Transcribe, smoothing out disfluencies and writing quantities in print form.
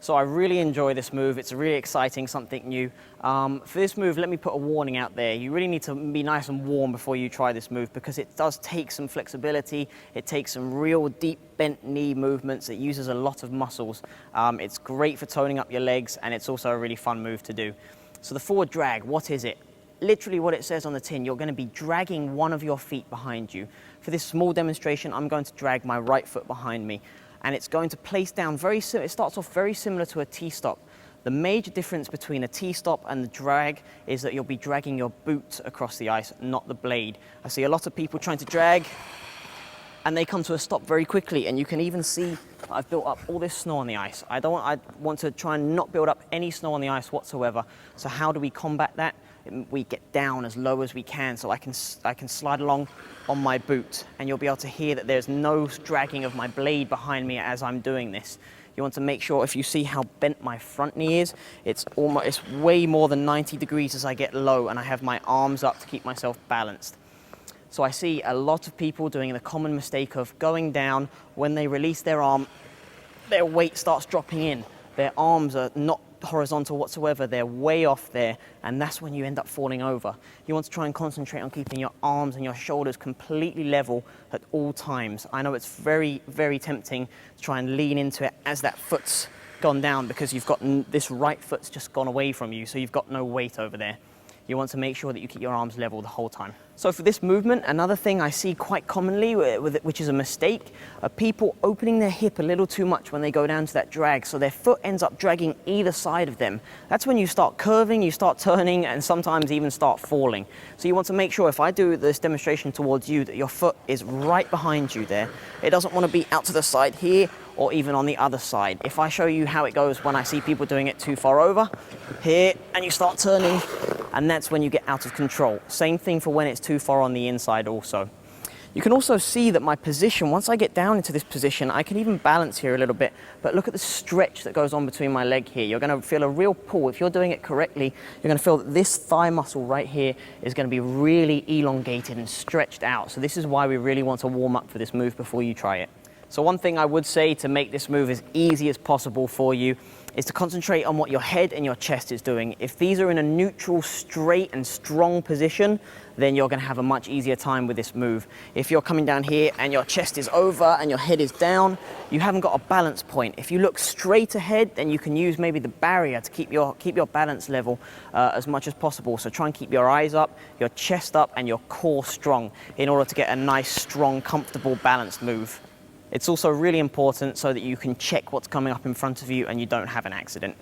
So I really enjoy this move. It's really exciting, something new. For this move, let me put a warning out there. You really need to be nice and warm before you try this move because it does take some flexibility. It takes some real deep bent knee movements. It uses a lot of muscles. It's great for toning up your legs, and it's also a really fun move to do. So the forward drag, what is it? Literally what it says on the tin, you're going to be dragging one of your feet behind you. For this small demonstration, I'm going to drag my right foot behind me. And it's going to place down it starts off very similar to a T-stop. The major difference between a T-stop and the drag is that you'll be dragging your boot across the ice, not the blade. I see a lot of people trying to drag and they come to a stop very quickly, and you can even see I've built up all this snow on the ice. I want to try and not build up any snow on the ice whatsoever. So how do we combat that? We get down as low as we can so I can slide along on my boot, and you'll be able to hear that there's no dragging of my blade behind me as I'm doing this. You want to make sure, if you see how bent my front knee is, it's way more than 90 degrees as I get low, and I have my arms up to keep myself balanced. So I see a lot of people doing the common mistake of going down. When they release their arm, their weight starts dropping in. Their arms are not horizontal whatsoever, they're way off there, and that's when you end up falling over. You want to try and concentrate on keeping your arms and your shoulders completely level at all times. I know it's very, very tempting to try and lean into it as that foot's gone down because you've got this right foot's just gone away from you, so you've got no weight over there. You want to make sure that you keep your arms level the whole time. So for this movement, another thing I see quite commonly, which is a mistake, are people opening their hip a little too much when they go down to that drag, so their foot ends up dragging either side of them. That's when you start curving, you start turning, and sometimes even start falling. So you want to make sure, if I do this demonstration towards you, that your foot is right behind you there. It doesn't want to be out to the side here or even on the other side. If I show you how it goes when I see people doing it too far over, here, and you start turning, and that's when you get out of control. Same thing for when it's too far on the inside also. You can also see that my position, once I get down into this position, I can even balance here a little bit, but look at the stretch that goes on between my leg here. You're going to feel a real pull. If you're doing it correctly, you're going to feel that this thigh muscle right here is going to be really elongated and stretched out. So this is why we really want to warm up for this move before you try it. So one thing I would say to make this move as easy as possible for you is to concentrate on what your head and your chest is doing. If these are in a neutral, straight and strong position, then you're going to have a much easier time with this move. If you're coming down here and your chest is over and your head is down, you haven't got a balance point. If you look straight ahead, then you can use maybe the barrier to keep your balance level as much as possible. So try and keep your eyes up, your chest up and your core strong in order to get a nice, strong, comfortable, balanced move. It's also really important so that you can check what's coming up in front of you and you don't have an accident.